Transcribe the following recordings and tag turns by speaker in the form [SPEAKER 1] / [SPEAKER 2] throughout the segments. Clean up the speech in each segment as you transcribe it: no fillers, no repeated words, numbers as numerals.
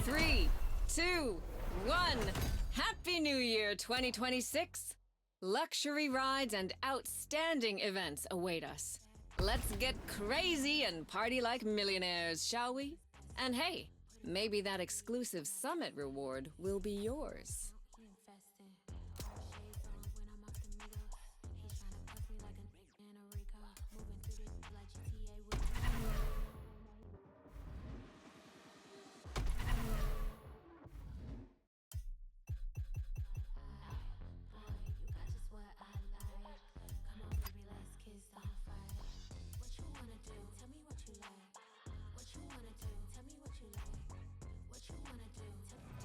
[SPEAKER 1] 3, 2, 1. Happy New Year 2026! Luxury rides and outstanding events await us. Let's get crazy and party like millionaires, shall we? And hey, maybe that exclusive summit reward will be yours.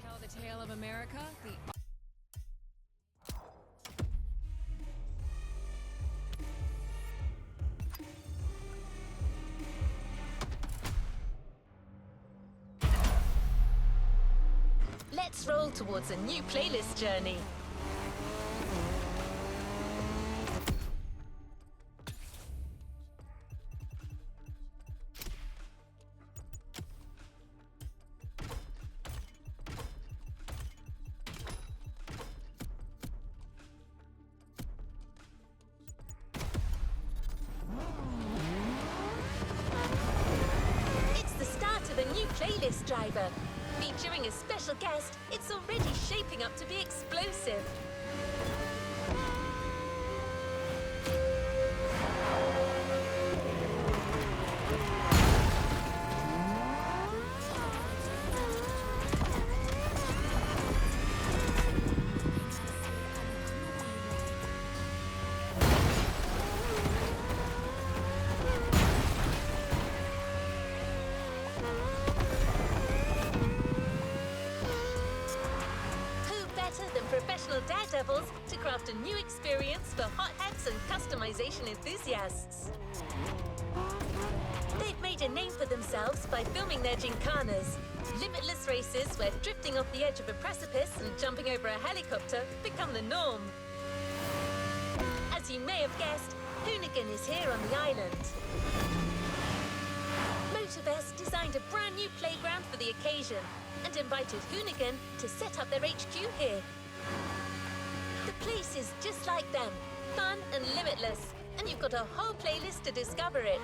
[SPEAKER 1] Tell the tale of America,
[SPEAKER 2] Let's roll towards a new playlist journey. It's the start of a new playlist driver. Featuring a special guest, it's already shaping up to be explosive. Professional daredevils to craft a new experience for hotheads and customization enthusiasts. They've made a name for themselves by filming their gincanas, limitless races where drifting off the edge of a precipice and jumping over a helicopter become the norm. As you may have guessed, Hoonigan is here on the island. Motorfest designed a brand new playground for the occasion and invited Hoonigan to set up their HQ here. The place is just like them, fun and limitless, and you've got a whole playlist to discover it.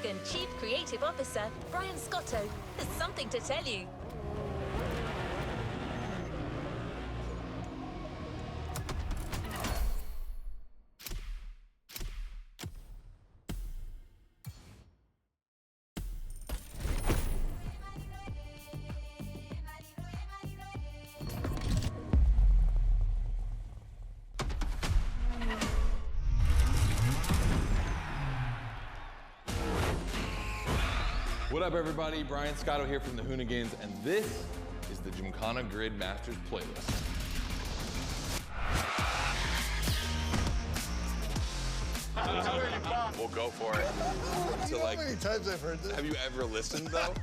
[SPEAKER 2] Hoonigan Chief Creative Officer, Brian Scotto, has something to tell you.
[SPEAKER 3] What up, everybody? Brian Scotto here from the Hoonigans, and this is the Gymkhana Grid Masters playlist. We'll go for it.
[SPEAKER 4] You know how many times I've heard this?
[SPEAKER 3] Have you ever listened, though?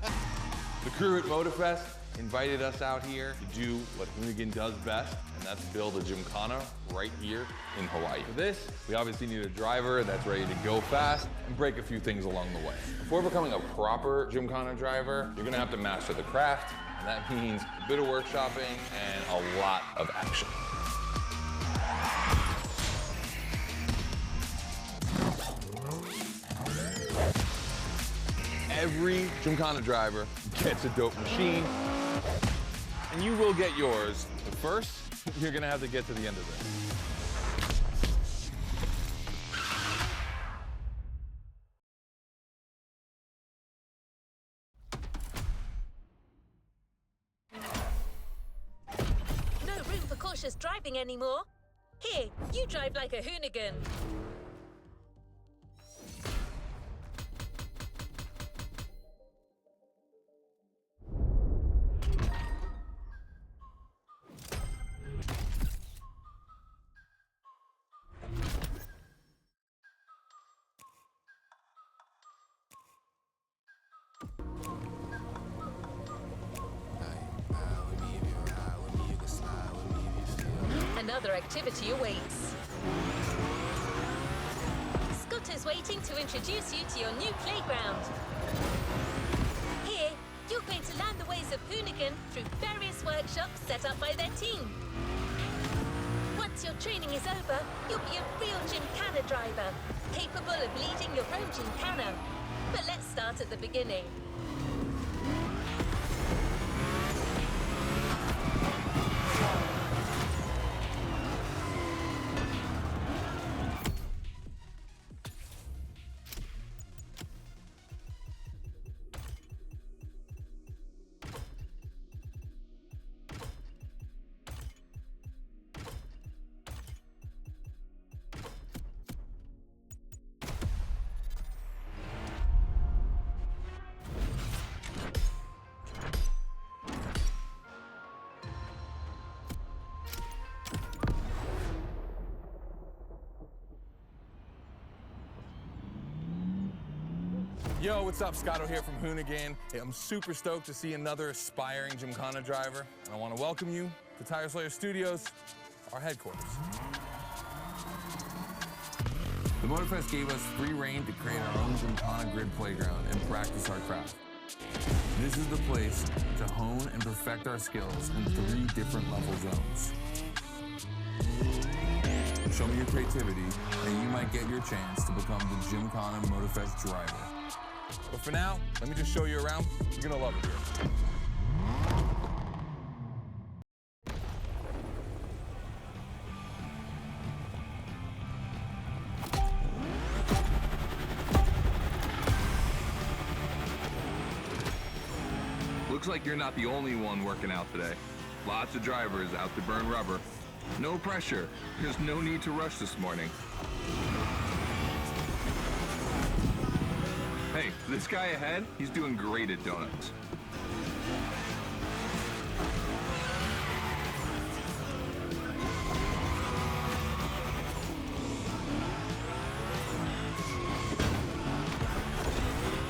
[SPEAKER 3] The crew at Motorfest invited us out here to do what Hoonigan does best, and that's build a Gymkhana right here in Hawaii. For this, we obviously need a driver that's ready to go fast and break a few things along the way. Before becoming a proper Gymkhana driver, you're gonna have to master the craft, and that means a bit of workshopping and a lot of action. Every Gymkhana driver gets a dope machine, and you will get yours. But first, you're gonna have to get to the end of this.
[SPEAKER 2] No room for cautious driving anymore. Here, you drive like a Hoonigan. Another activity awaits. Scott is waiting to introduce you to your new playground. Here, you're going to learn the ways of Hoonigan through various workshops set up by their team. Once your training is over, you'll be a real Gymkhana driver, capable of leading your own Gymkhana. But let's start at the beginning.
[SPEAKER 3] Yo, what's up? Scotto here from Hoonigan. Hey, I'm super stoked to see another aspiring Gymkhana driver, and I want to welcome you to Tire Slayer Studios, our headquarters. The Motorfest gave us free reign to create our own Gymkhana Grid playground and practice our craft. This is the place to hone and perfect our skills in 3 different level zones. Show me your creativity, and you might get your chance to become the Gymkhana Motorfest driver. But for now, let me just show you around. You're gonna love it here. Looks like you're not the only one working out today. Lots of drivers out to burn rubber. No pressure. There's no need to rush this morning. Hey, this guy ahead, he's doing great at donuts.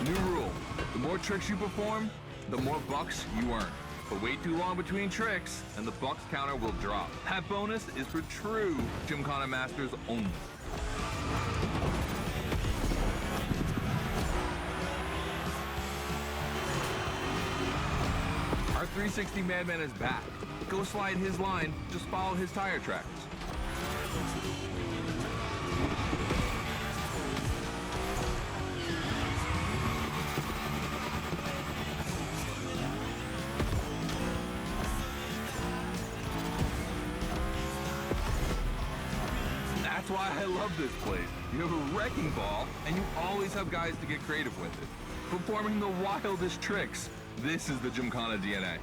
[SPEAKER 3] New rule, the more tricks you perform, the more bucks you earn. But wait too long between tricks, and the bucks counter will drop. That bonus is for true Gymkhana Masters only. Our 360 Madman is back. Go slide his line, just follow his tire tracks. That's why I love this place. You have a wrecking ball, and you always have guys to get creative with it, performing the wildest tricks. This is the Gymkhana DNA.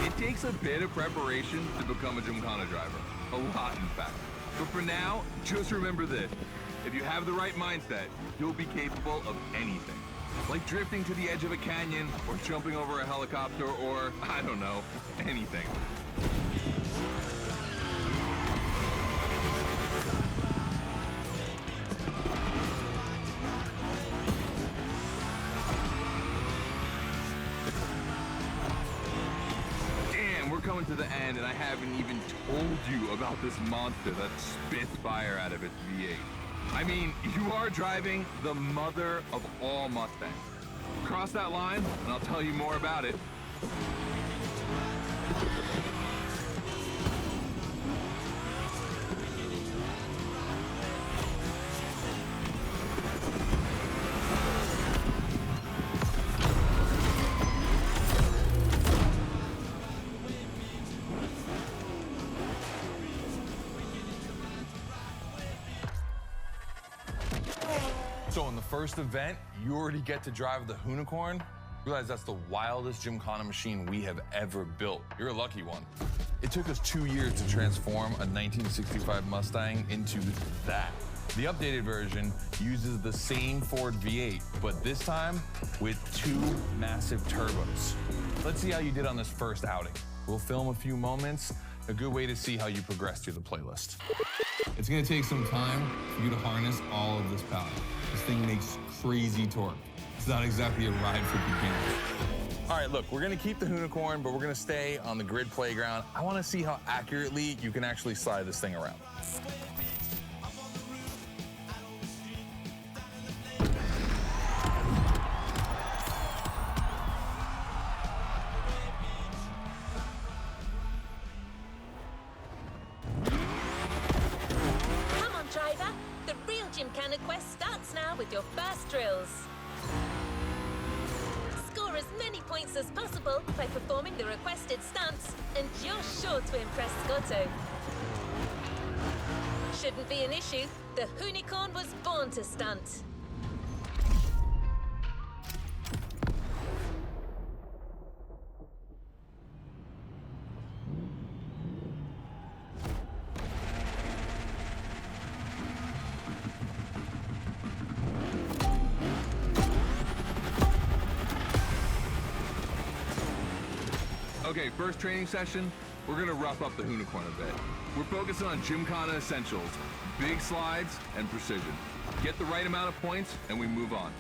[SPEAKER 3] It takes a bit of preparation to become a Gymkhana driver. A lot, in fact. But for now, just remember this. If you have the right mindset, you'll be capable of anything. Like drifting to the edge of a canyon, or jumping over a helicopter, or, I don't know, anything. Coming to the end, and I haven't even told you about this monster that spits fire out of its V8. I mean, you are driving the mother of all Mustangs. Cross that line, and I'll tell you more about it. So in the first event, you already get to drive the Hoonicorn. Realize that's the wildest Gymkhana machine we have ever built. You're a lucky one. It took us 2 years to transform a 1965 Mustang into that. The updated version uses the same Ford V8, but this time with 2 massive turbos. Let's see how you did on this first outing. We'll film a few moments, a good way to see how you progress through the playlist. It's gonna take some time for you to harness all of this power. This thing makes crazy torque. It's not exactly a ride for beginners. All right, look, we're gonna keep the Hoonicorn, but we're gonna stay on the grid playground. I wanna see how accurately you can actually slide this thing around.
[SPEAKER 2] Gymkhana Quest starts now with your first drills. Score as many points as possible by performing the requested stunts, and you're sure to impress Scotto. Shouldn't be an issue. The Hoonicorn was born to stunt.
[SPEAKER 3] Okay, first training session, we're gonna rough up the Hoonicorn a bit. We're focusing on Gymkhana essentials, big slides, and precision. Get the right amount of points, and we move on.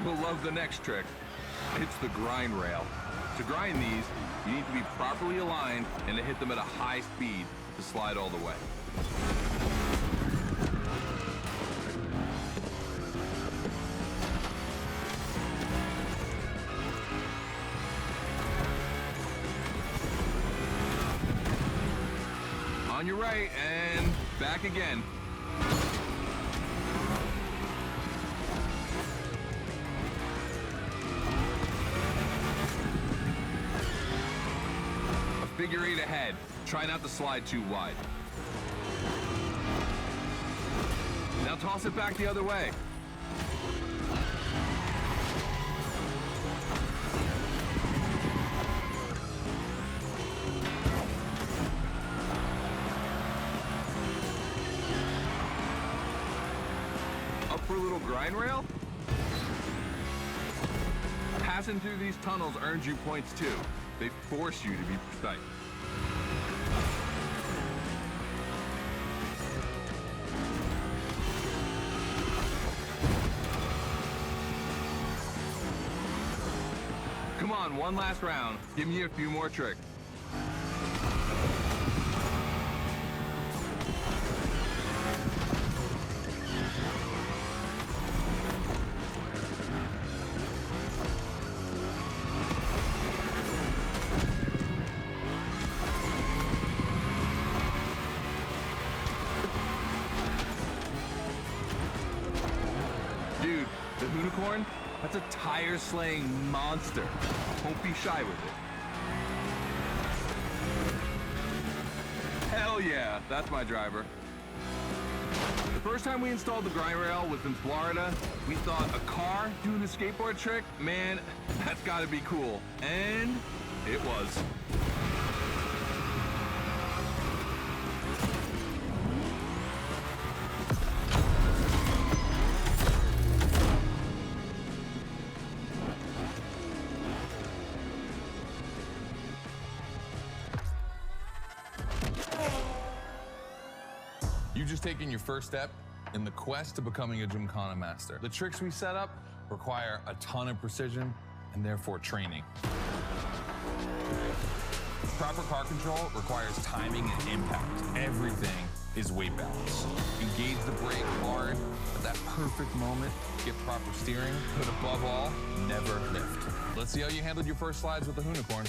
[SPEAKER 3] You'll love the next trick. It's the grind rail. To grind these, you need to be properly aligned and to hit them at a high speed to slide all the way. On your right and back again. Figure 8 ahead. Try not to slide too wide. Now toss it back the other way. grind rail? Passing through these tunnels earns you points too. They force you to be precise. Come on, one last round. Give me a few more tricks. Dude, the unicorn, that's a tire-slaying monster. Don't be shy with it. Hell yeah, that's my driver. The first time we installed the grind rail was in Florida. We thought a car doing a skateboard trick, man, that's gotta be cool. And it was. You've just taken your first step in the quest to becoming a Gymkhana master. The tricks we set up require a ton of precision and therefore training. Proper car control requires timing and impact. Everything is weight balance. Engage the brake hard at that perfect moment, get proper steering, but above all, never lift. Let's see how you handled your first slides with the unicorn.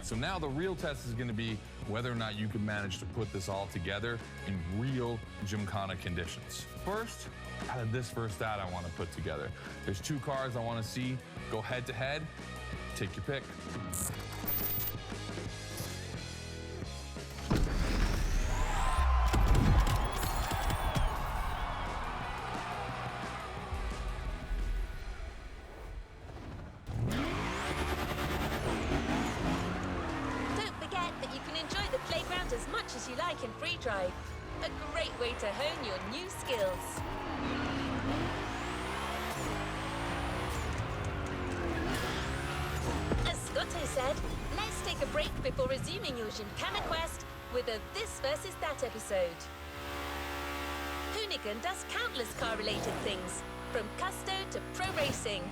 [SPEAKER 3] So now the real test is going to be whether or not you can manage to put this all together in real Gymkhana conditions. First, out of this first stat I want to put together. There's two cars I want to see go head to head. Take your pick.
[SPEAKER 2] As much as you like in free drive. A great way to hone your new skills. As Scotto said, let's take a break before resuming your Gymkhana quest with a This versus That episode. Hoonigan does countless car-related things, from custo to pro racing.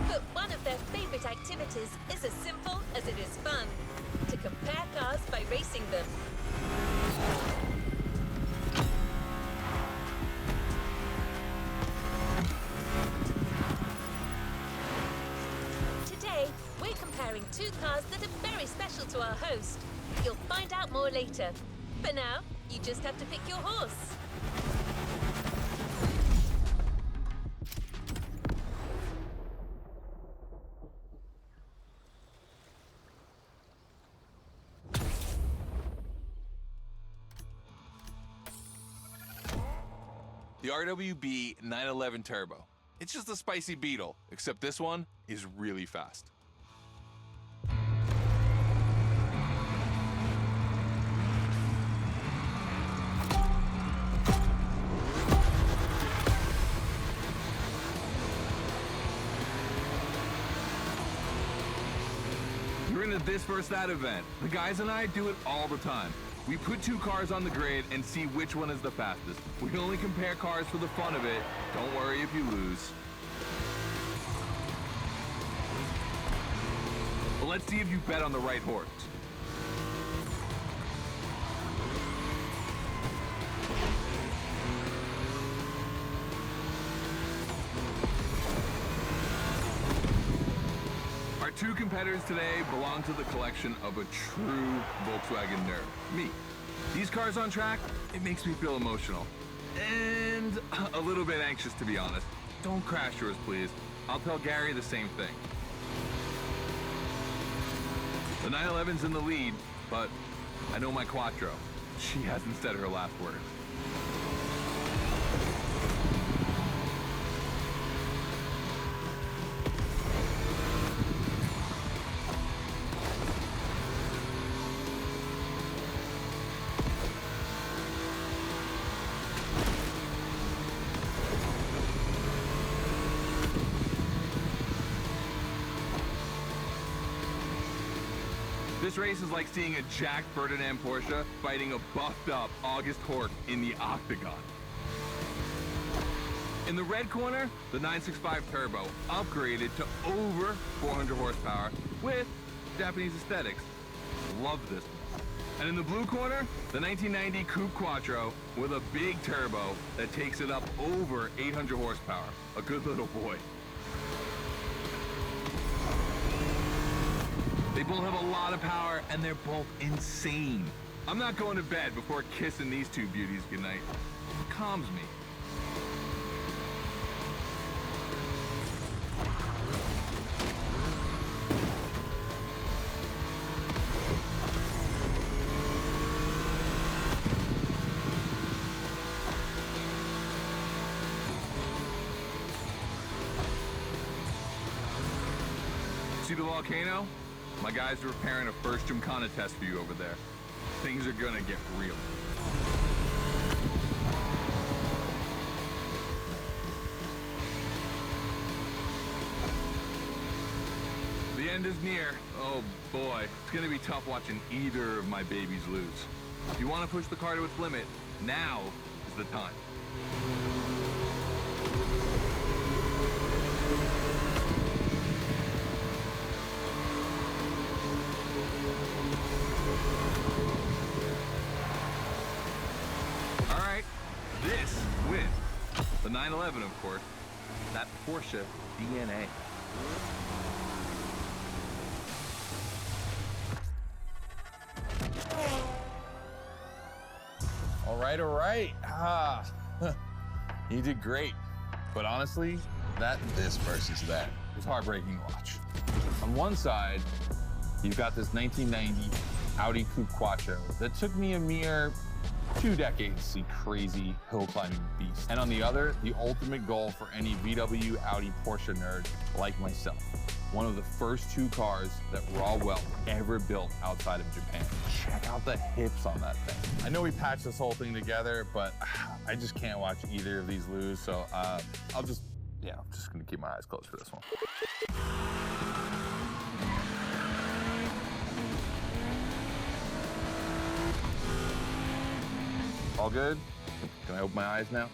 [SPEAKER 2] But one of their favorite activities is as simple as it is fun: to compare cars by racing them. Today, we're comparing two cars that are very special to our host. You'll find out more later. For now, you just have to pick your horse.
[SPEAKER 3] The RWB 911 Turbo. It's just a spicy Beetle, except this one is really fast. You're in a This versus That event. The guys and I do it all the time. We put two cars on the grid and see which one is the fastest. We only compare cars for the fun of it. Don't worry if you lose. But let's see if you bet on the right horse. Our two competitors today belong to the collection of a true Volkswagen nerd, me. These cars on track, it makes me feel emotional. And a little bit anxious, to be honest. Don't crash yours, please. I'll tell Gary the same thing. The 911's in the lead, but I know my Quattro. She hasn't said her last word. This race is like seeing a Jack Ferdinand Porsche fighting a buffed up August Hork in the octagon. In the red corner, the 965 Turbo, upgraded to over 400 horsepower with Japanese aesthetics. Love this one. And in the blue corner, the 1990 Coupe Quattro with a big turbo that takes it up over 800 horsepower. A good little boy. They both have a lot of power and they're both insane. I'm not going to bed before kissing these two beauties goodnight. It calms me. See the volcano? My guys are preparing a first Gymkhana test for you over there. Things are gonna get real. The end is near. Oh boy, it's gonna be tough watching either of my babies lose. If you wanna push the car to its limit, now is the time. This with the 911, of course, that Porsche DNA.
[SPEAKER 4] All right. You did great. But honestly, this versus that
[SPEAKER 3] It's heartbreaking to watch. On one side, you've got this 1990 Audi Coupe Quattro that took me a mere 2 decades to see crazy hill climbing beast. And on the other, the ultimate goal for any VW, Audi, Porsche nerd like myself. One of the first 2 cars that Rawwell ever built outside of Japan. Check out the hips on that thing. I know we patched this whole thing together, but I just can't watch either of these lose. So I'm just gonna keep my eyes closed for this one. All good? Can I open my eyes now?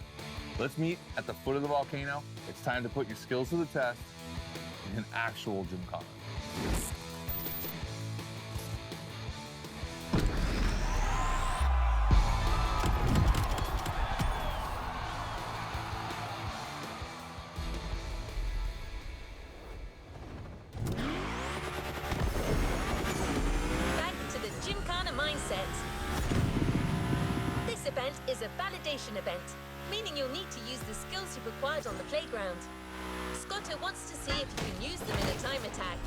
[SPEAKER 3] Let's meet at the foot of the volcano. It's time to put your skills to the test in an actual Gymkhana.
[SPEAKER 2] Back to the Gymkhana mindset. This event is a validation event, meaning you'll need to use the skills you've acquired on the playground. Scotto wants to see if you can use them in a time attack.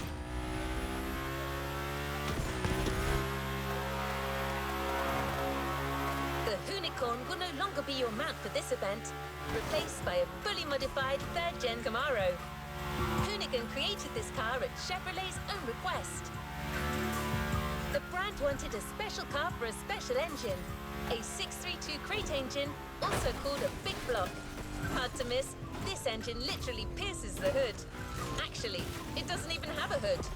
[SPEAKER 2] The Unicorn will no longer be your mount for this event, replaced by a fully modified 3rd Gen Camaro. Hoonigan created this car at Chevrolet's own request. The brand wanted a special car for a special engine, a 632 crate engine, also called a big block. Hard to miss, this engine literally pierces the hood. Actually, it doesn't even have a hood.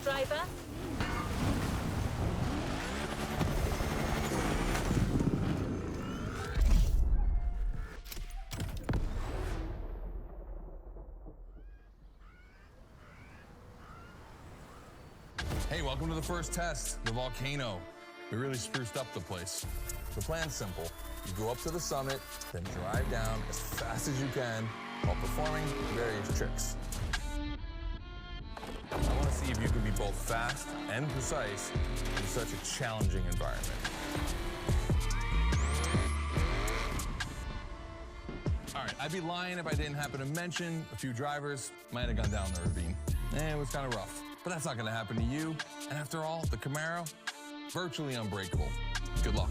[SPEAKER 2] Driver.
[SPEAKER 4] Hey, welcome to the first test, the volcano. We really spruced up the place. The plan's simple. You go up to the summit, then drive down as fast as you can while performing various tricks. I want to see if you can be both fast and precise in such a challenging environment. All right, I'd be lying if I didn't happen to mention a few drivers might have gone down the ravine. It was kind of rough, but that's not going to happen to you. And after all, the Camaro, virtually unbreakable. Good luck.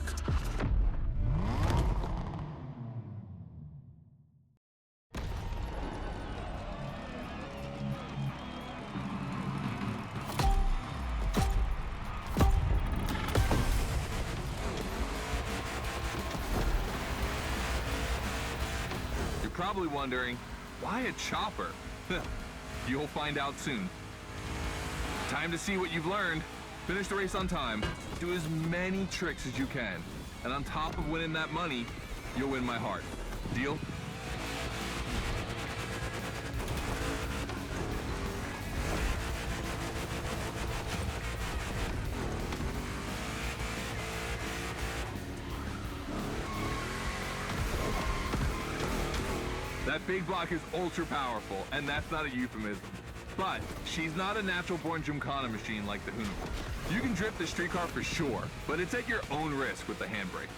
[SPEAKER 3] You're probably wondering, why a chopper? You'll find out soon. Time to see what you've learned. Finish the race on time. Do as many tricks as you can. And on top of winning that money, you'll win my heart. Deal? That big block is ultra powerful, and that's not a euphemism. But she's not a natural-born Gymkhana machine like the Hoonigan. You can drift the streetcar for sure, but it's at your own risk with the handbrake.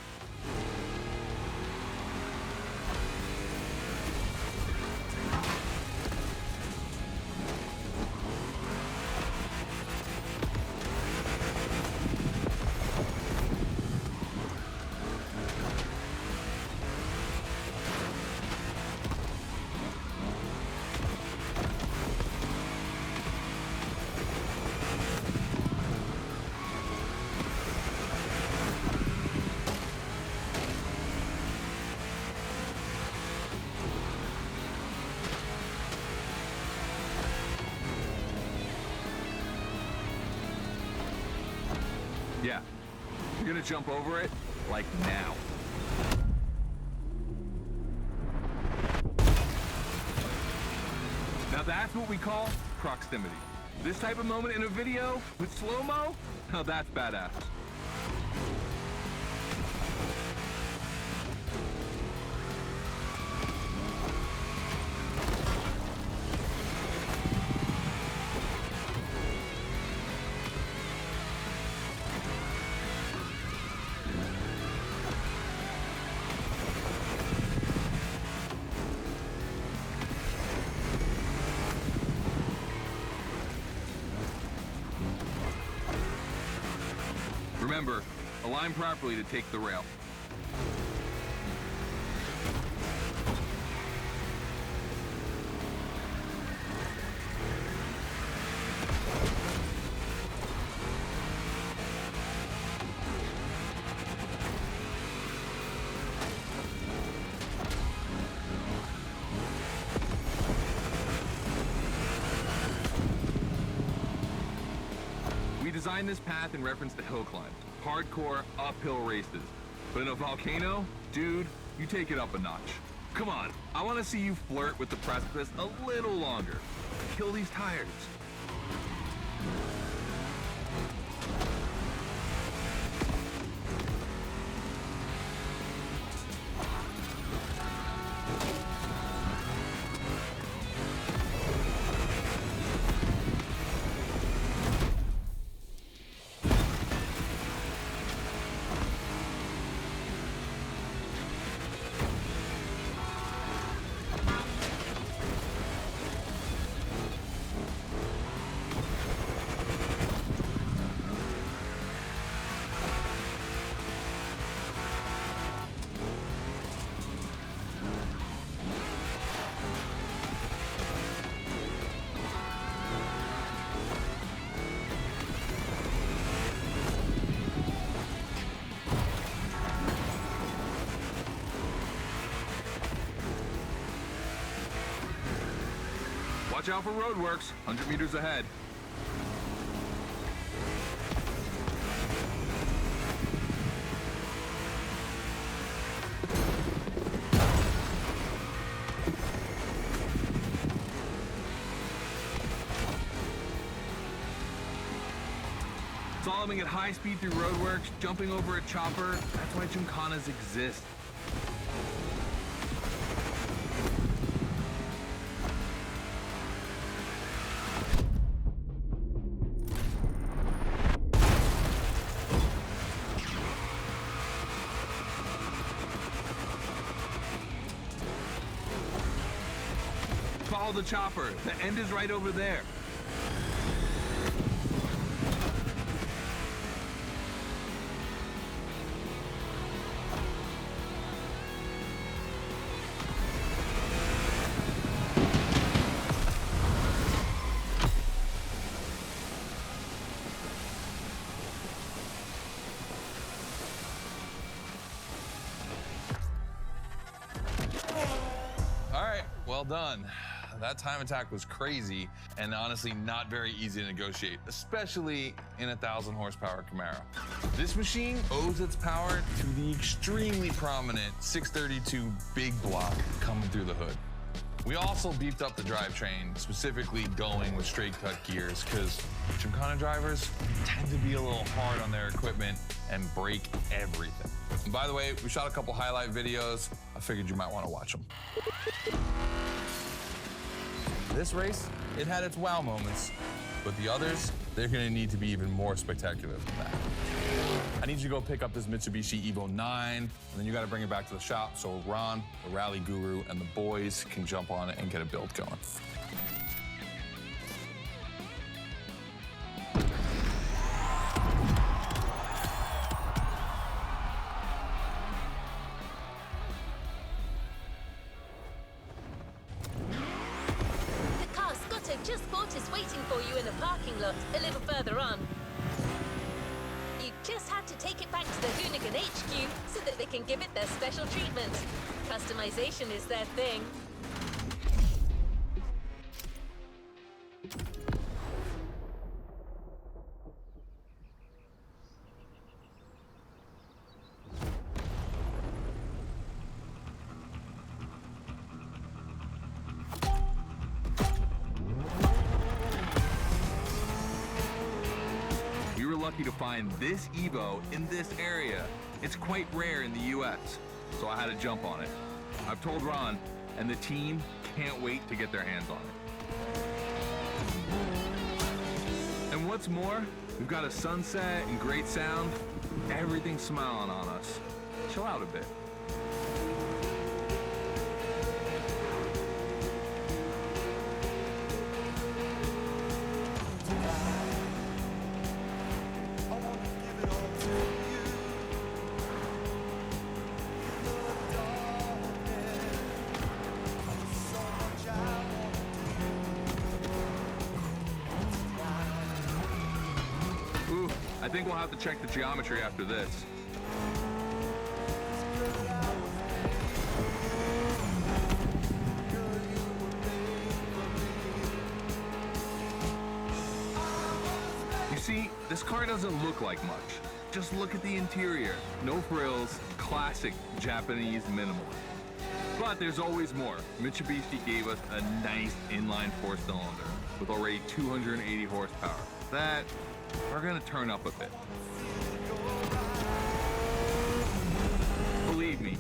[SPEAKER 3] Yeah, you're gonna jump over it, like now. Now that's what we call proximity. This type of moment in a video with slow-mo, now that's badass. Remember, align properly to take the rail. We designed this path in reference to hill climbs, hardcore uphill races. But in a volcano, dude, you take it up a notch. Come on, I want to see you flirt with the precipice a little longer. Kill these tires. Watch out for roadworks, 100 meters ahead.
[SPEAKER 4] Slaloming at high speed through roadworks, jumping over a chopper. That's why Gymkhanas exist. Follow the chopper. The end is right over there. All right, well done. That time attack was crazy and honestly not very easy to negotiate, especially in a 1,000 horsepower Camaro. This machine owes its power to the extremely prominent 632 big block coming through the hood. We also beefed up the drivetrain, specifically going with straight cut gears, because Gymkhana drivers tend to be a little hard on their equipment and break everything. And by the way, we shot a couple highlight videos. I figured you might want to watch them. This race, it had its wow moments, but the others, they're gonna need to be even more spectacular than that. I need you to go pick up this Mitsubishi Evo 9, and then you gotta bring it back to the shop so Ron, the rally guru, and the boys can jump on it and get a build going.
[SPEAKER 2] Just bought is waiting for you in a parking lot a little further on. You just have to take it back to the Hoonigan HQ so that they can give it their special treatment. Customization is their thing.
[SPEAKER 4] Lucky to find this Evo in this area. It's quite rare in the US, so I had to jump on it. I've told Ron, and the team can't wait to get their hands on it. And what's more, we've got a sunset and great sound. Everything's smiling on us. Chill out a bit. I think we'll have to check the geometry after this. You see, this car doesn't look like much. Just look at the interior. No frills, classic Japanese minimalist. But there's always more. Mitsubishi gave us a nice inline four-cylinder with already 280 horsepower. That we're gonna turn up a bit. Believe me,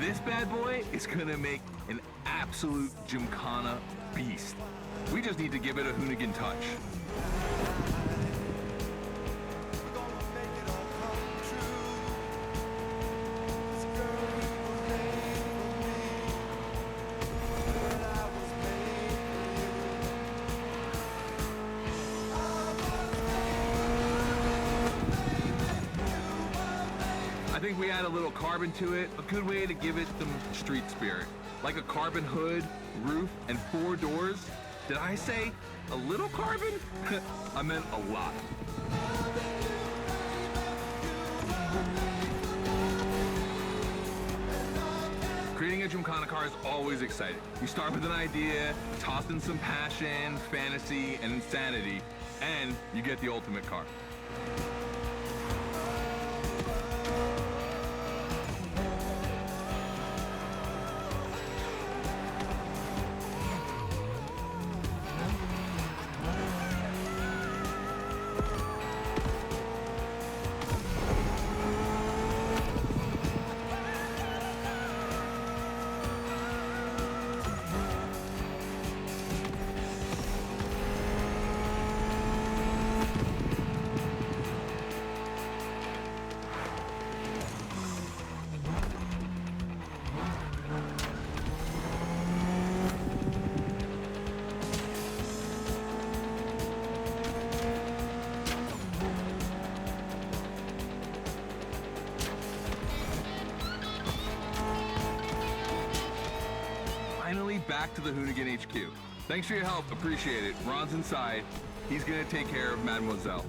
[SPEAKER 4] this bad boy is gonna make an absolute Gymkhana beast. We just need to give it a Hoonigan touch. I think we add a little carbon to it, a good way to give it some street spirit. Like a carbon hood, roof, and 4 doors. Did I say a little carbon? I meant a lot. Creating a Gymkhana car is always exciting. You start with an idea, toss in some passion, fantasy, and insanity, and you get the ultimate car. back to the Hoonigan HQ. Thanks for your help, appreciate it. Ron's inside. He's gonna take care of Mademoiselle.